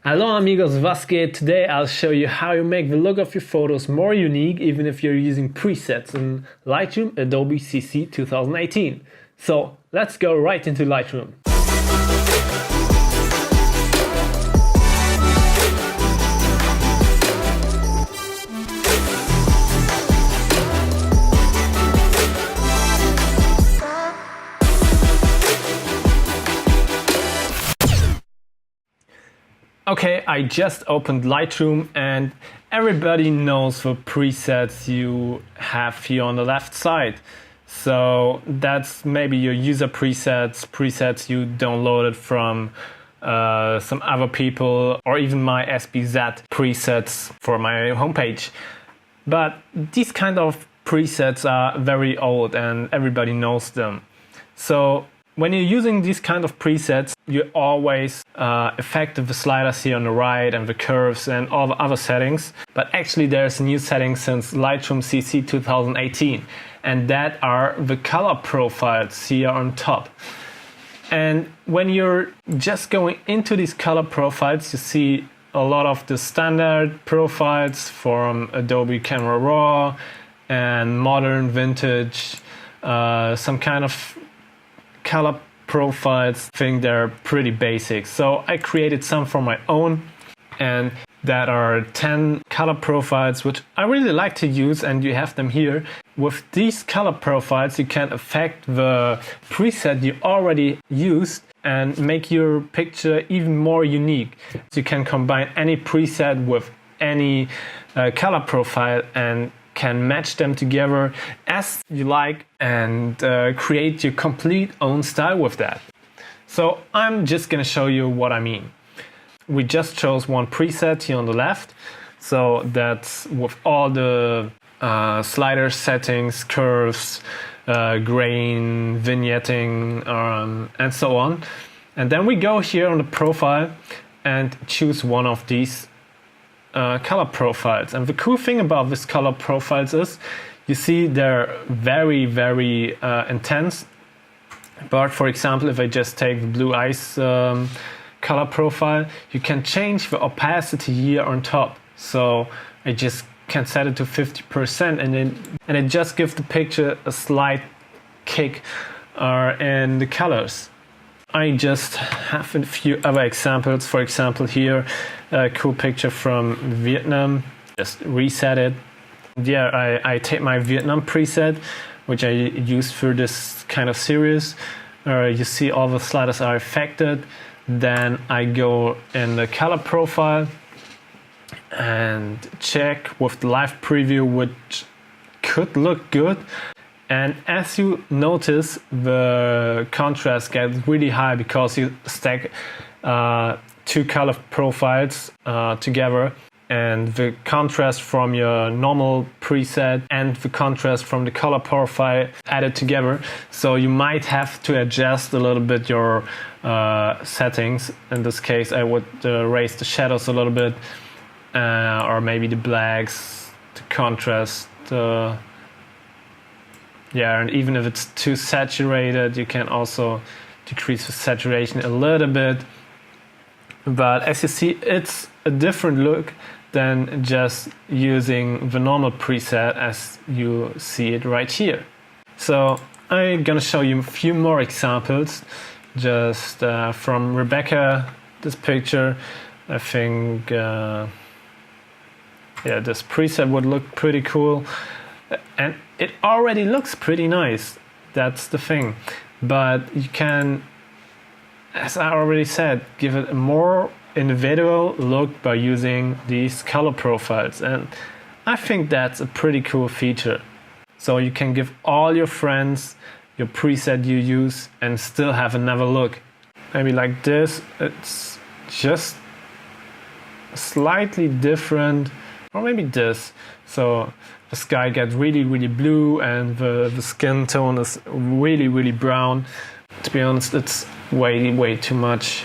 Hello amigos, was geht? Today I'll show you how you make the look of your photos more unique even if you're using presets in Lightroom Adobe CC 2018. So let's go right into Lightroom. Okay, I just opened Lightroom and everybody knows the presets you have here on the left side. So that's maybe your user presets you downloaded from some other people, or even my SBZ presets for my homepage. But these kind of presets are very old and everybody knows them. So when you're using these kind of presets, you always affect the sliders here on the right and the curves and all the other settings. But actually there's a new setting since Lightroom CC 2018, and that are the color profiles here on top. And when you're just going into these color profiles, you see a lot of the standard profiles from Adobe Camera Raw and modern, vintage, some kind of color profiles. I think they're pretty basic. So I created some for my own, and that are 10 color profiles which I really like to use, and you have them here. With these color profiles you can affect the preset you already used and make your picture even more unique. So you can combine any preset with any color profile and can match them together as you like and create your complete own style with that. So I'm just gonna show you what I mean. We just chose one preset here on the left, so that's with all the slider settings, curves, grain, vignetting, and so on. And then we go here on the profile and choose one of these color profiles. And the cool thing about this color profiles is you see they're very intense. But for example, if I just take the blue ice color profile, you can change the opacity here on top. So I just can set it to 50%, and it just gives the picture a slight kick in the colors. I just have a few other examples. For example, here a cool picture from Vietnam. Just reset it. Yeah, I take my Vietnam preset, which I used for this kind of series. You see all the sliders are affected. Then I go in the color profile and check with the live preview, which could look good. And as you notice, the contrast gets really high because you stack two color profiles together, and the contrast from your normal preset and the contrast from the color profile added together. So you might have to adjust a little bit your settings. In this case, I would raise the shadows a little bit, or maybe the blacks, the contrast. Yeah, and even if it's too saturated, you can also decrease the saturation a little bit. But as you see, it's a different look than just using the normal preset as you see it right here. So I'm gonna show you a few more examples just from Rebecca. This picture, I think yeah, this preset would look pretty cool, and it already looks pretty nice. That's the thing. But you can, as I already said, give it a more individual look by using these color profiles, and I think that's a pretty cool feature. So you can give all your friends your preset you use and still have another look. Maybe like this, it's just slightly different, or maybe this. So the sky gets really blue and the skin tone is really brown. To be honest, it's way too much.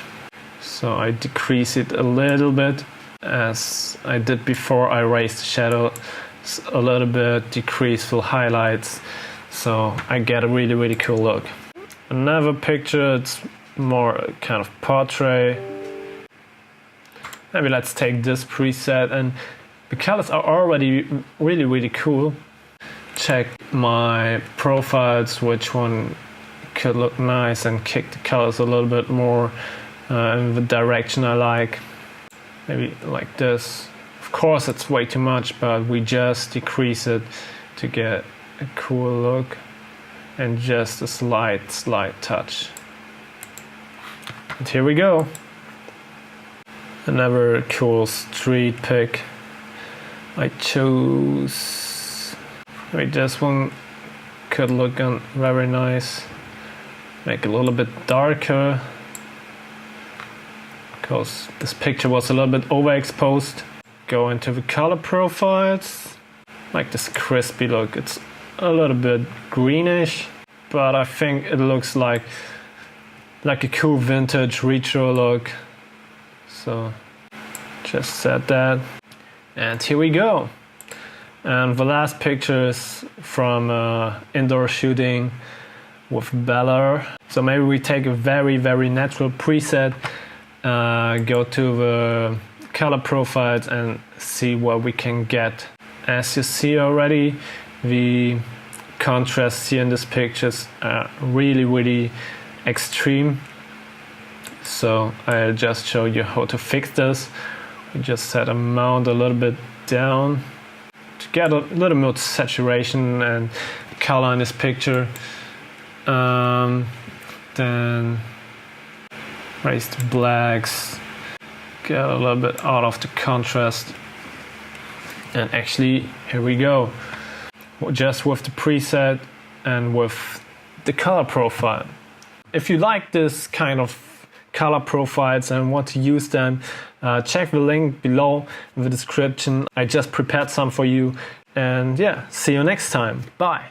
So I decrease it a little bit, as I did before. I raised the shadow a little bit, decrease the highlights, so I get a really cool look. Another picture, it's more kind of portrait. maybe let's take this preset, and the colors are already really cool. Check my profiles, which one could look nice, and kick the colors a little bit more in the direction I like. Maybe like this. Of course it's way too much, but we just decrease it to get a cool look, and just a slight touch. And here we go. Another cool street pic. I chose, maybe this one could look very nice. Make it a little bit darker, because this picture was a little bit overexposed. Go into the color profiles, like this crispy look. It's a little bit greenish, but I think it looks like a cool vintage retro look. So just set that, and here we go. And the last picture is from indoor shooting with Bella. So maybe we take a very natural preset, go to the color profiles and see what we can get. As you see already, the contrasts here in these pictures are really extreme. So I'll just show you how to fix this. We just set a mount a little bit down to get a little more saturation and color in this picture. Then raise the blacks, get a little bit out of the contrast, and actually here we go, just with the preset and with the color profile. If you like this kind of color profiles and want to use them, check the link below in the description. I just prepared some for you, and yeah, see you next time. Bye.